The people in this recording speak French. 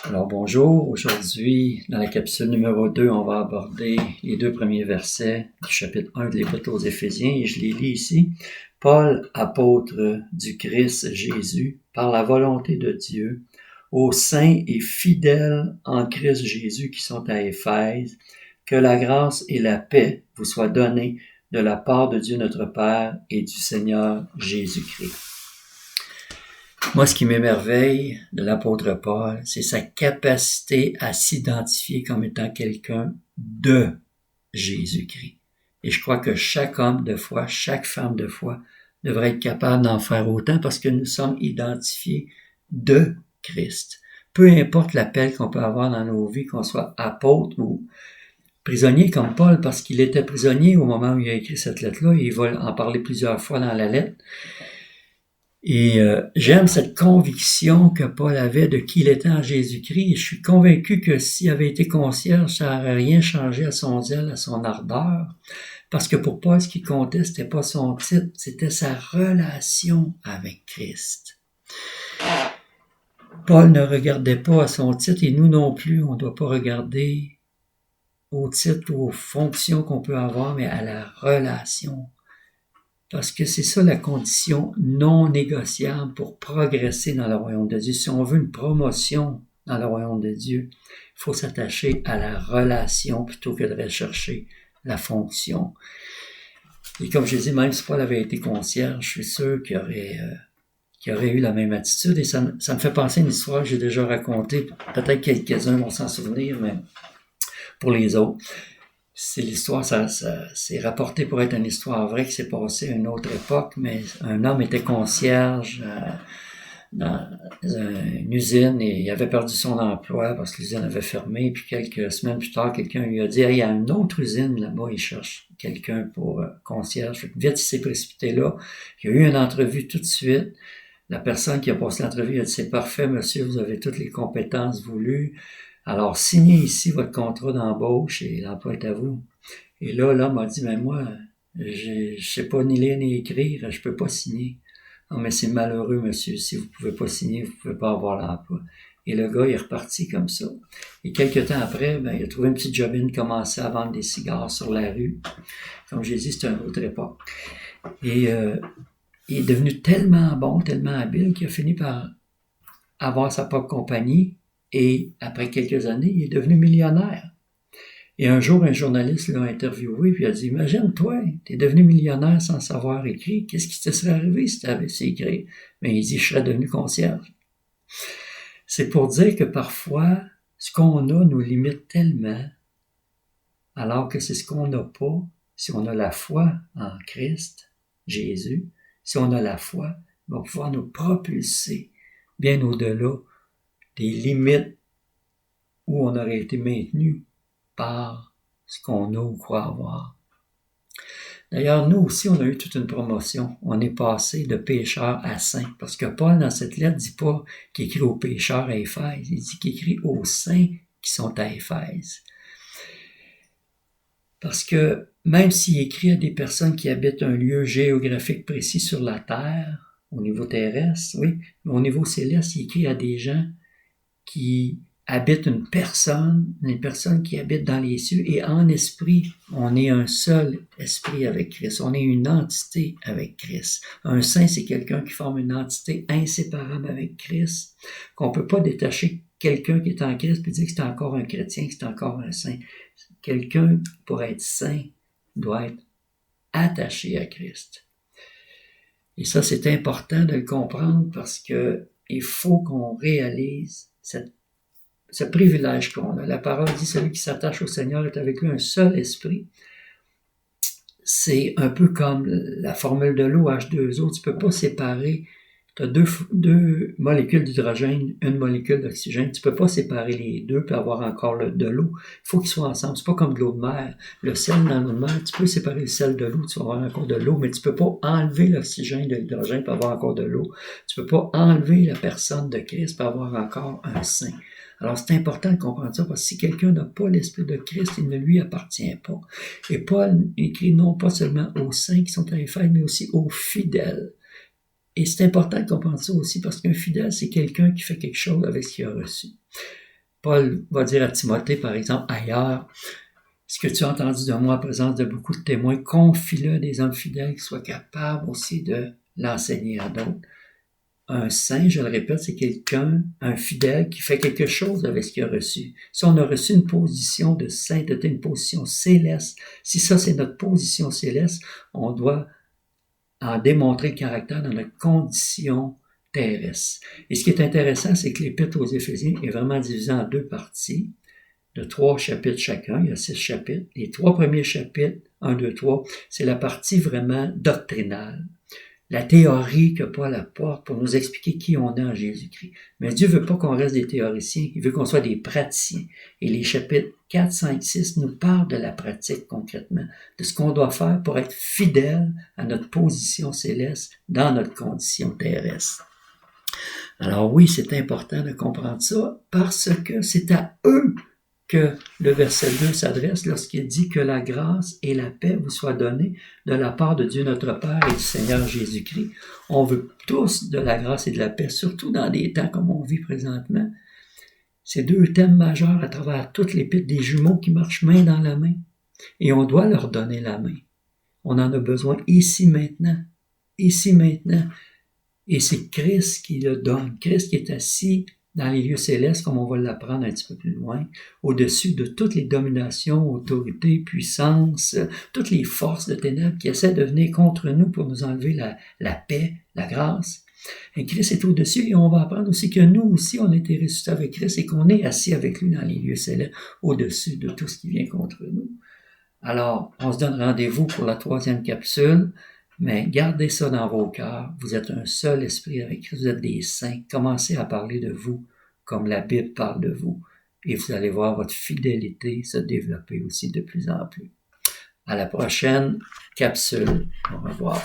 Alors bonjour, aujourd'hui dans la capsule numéro 2, on va aborder les 2 premiers versets du chapitre 1 de l'Épître aux Éphésiens et je les lis ici. Paul, apôtre du Christ Jésus, par la volonté de Dieu, aux saints et fidèles en Christ Jésus qui sont à Éphèse, que la grâce et la paix vous soient données de la part de Dieu notre Père et du Seigneur Jésus-Christ. Moi, ce qui m'émerveille de l'apôtre Paul, c'est sa capacité à s'identifier comme étant quelqu'un de Jésus-Christ. Et je crois que chaque homme de foi, chaque femme de foi devrait être capable d'en faire autant parce que nous sommes identifiés de Christ. Peu importe l'appel qu'on peut avoir dans nos vies, qu'on soit apôtre ou prisonnier comme Paul, parce qu'il était prisonnier au moment où il a écrit cette lettre-là, et il va en parler plusieurs fois dans la lettre. Et j'aime cette conviction que Paul avait de qui il était en Jésus-Christ. Et je suis convaincu que s'il avait été concierge, ça n'aurait rien changé à son zèle, à son ardeur. Parce que pour Paul, ce qui comptait, c'était pas son titre, c'était sa relation avec Christ. Paul ne regardait pas à son titre et nous non plus, on ne doit pas regarder au titre ou aux fonctions qu'on peut avoir, mais à la relation. Parce que c'est ça la condition non négociable pour progresser dans le royaume de Dieu. Si on veut une promotion dans le royaume de Dieu, il faut s'attacher à la relation plutôt que de rechercher la fonction. Et comme je dis, même si Paul avait été concierge, je suis sûr qu'il aurait eu la même attitude. Et ça me fait penser à une histoire que j'ai déjà racontée. Peut-être quelques-uns vont s'en souvenir, mais pour les autres. C'est l'histoire, ça c'est rapporté pour être une histoire vraie qui s'est passée à une autre époque, mais un homme était concierge dans une usine et il avait perdu son emploi parce que l'usine avait fermé. Puis quelques semaines plus tard, quelqu'un lui a dit « Hey, il y a une autre usine là-bas, il cherche quelqu'un pour concierge. » Fait que vite, il s'est précipité là. Il y a eu une entrevue tout de suite. La personne qui a passé l'entrevue a dit « C'est parfait, monsieur, vous avez toutes les compétences voulues. Alors, signez ici votre contrat d'embauche et l'emploi est à vous. » Et là, l'homme a dit, mais moi, je sais pas ni lire ni écrire, je peux pas signer. Non, mais c'est malheureux, monsieur, si vous pouvez pas signer, vous pouvez pas avoir l'emploi. Et le gars, il est reparti comme ça. Et quelques temps après, il a trouvé une petite jobine, commençait à vendre des cigares sur la rue. Comme j'ai dit, c'était une autre époque. Et il est devenu tellement bon, tellement habile qu'il a fini par avoir sa propre compagnie. Et après quelques années, il est devenu millionnaire. Et un jour, un journaliste l'a interviewé puis a dit « Imagine-toi, t'es devenu millionnaire sans savoir écrire. Qu'est-ce qui te serait arrivé si t'avais su écrire? » Mais il dit « Je serais devenu concierge. » C'est pour dire que parfois, ce qu'on a nous limite tellement, alors que c'est ce qu'on n'a pas. Si on a la foi en Christ, Jésus, si on a la foi, on va pouvoir nous propulser bien au-delà des limites où on aurait été maintenu par ce qu'on a ou croit avoir. D'ailleurs, nous aussi, on a eu toute une promotion. On est passé de pécheurs à saints. Parce que Paul, dans cette lettre, ne dit pas qu'il écrit aux pécheurs à Éphèse. Il dit qu'il écrit aux saints qui sont à Éphèse. Parce que même s'il écrit à des personnes qui habitent un lieu géographique précis sur la terre, au niveau terrestre, oui, mais au niveau céleste, il écrit à des gens qui habite une personne qui habite dans les cieux, et en esprit, on est un seul esprit avec Christ, on est une entité avec Christ. Un saint, c'est quelqu'un qui forme une entité inséparable avec Christ, qu'on ne peut pas détacher quelqu'un qui est en Christ et dire que c'est encore un chrétien, que c'est encore un saint. Quelqu'un, pour être saint, doit être attaché à Christ. Et ça, c'est important de le comprendre parce que il faut qu'on réalise ce privilège qu'on a. La parole dit, celui qui s'attache au Seigneur est avec lui un seul esprit. C'est un peu comme la formule de l'eau H2O. Tu ne peux pas séparer, tu as deux molécules d'hydrogène, une molécule d'oxygène. Tu ne peux pas séparer les deux et avoir encore de l'eau. Il faut qu'ils soient ensemble. C'est pas comme de l'eau de mer. Le sel dans l'eau de mer, tu peux séparer le sel de l'eau, tu vas avoir encore de l'eau, mais tu ne peux pas enlever l'oxygène de l'hydrogène pour avoir encore de l'eau. Tu ne peux pas enlever la personne de Christ pour avoir encore un saint. Alors, c'est important de comprendre ça, parce que si quelqu'un n'a pas l'Esprit de Christ, il ne lui appartient pas. Et Paul écrit non pas seulement aux saints qui sont à Éphèse, mais aussi aux fidèles. Et c'est important de comprendre ça aussi, parce qu'un fidèle, c'est quelqu'un qui fait quelque chose avec ce qu'il a reçu. Paul va dire à Timothée, par exemple, ailleurs, ce que tu as entendu de moi en présence de beaucoup de témoins, confie-le à des hommes fidèles qui soient capables aussi de l'enseigner à d'autres. Un saint, je le répète, c'est quelqu'un, un fidèle qui fait quelque chose avec ce qu'il a reçu. Si on a reçu une position de sainteté, une position céleste, si ça c'est notre position céleste, on doit en démontrer le caractère dans notre condition terrestre. Et ce qui est intéressant, c'est que l'Épître aux Éphésiens est vraiment divisé en 2 parties, de 3 chapitres chacun, il y a 6 chapitres. Les 3 premiers chapitres, 1, 2, 3, c'est la partie vraiment doctrinale. La théorie que Paul apporte pour nous expliquer qui on est en Jésus-Christ. Mais Dieu veut pas qu'on reste des théoriciens, il veut qu'on soit des praticiens. Et les chapitres 4, 5, 6 nous parlent de la pratique concrètement, de ce qu'on doit faire pour être fidèle à notre position céleste dans notre condition terrestre. Alors oui, c'est important de comprendre ça parce que c'est à eux que le verset 2 s'adresse lorsqu'il dit que la grâce et la paix vous soient données de la part de Dieu notre Père et du Seigneur Jésus-Christ. On veut tous de la grâce et de la paix, surtout dans des temps comme on vit présentement. C'est 2 thèmes majeurs à travers toute l'Épître, des jumeaux qui marchent main dans la main. Et on doit leur donner la main. On en a besoin ici maintenant. Ici maintenant. Et c'est Christ qui le donne. Christ qui est assis dans les lieux célestes, comme on va l'apprendre un petit peu plus loin, au-dessus de toutes les dominations, autorités, puissances, toutes les forces de ténèbres qui essaient de venir contre nous pour nous enlever la paix, la grâce. Et Christ est au-dessus et on va apprendre aussi que nous aussi, on a été ressuscités avec Christ et qu'on est assis avec lui dans les lieux célestes, au-dessus de tout ce qui vient contre nous. Alors, on se donne rendez-vous pour la 3e capsule. Mais gardez ça dans vos cœurs. Vous êtes un seul esprit avec Christ. Vous êtes des saints. Commencez à parler de vous comme la Bible parle de vous. Et vous allez voir votre fidélité se développer aussi de plus en plus. À la prochaine capsule. Au revoir.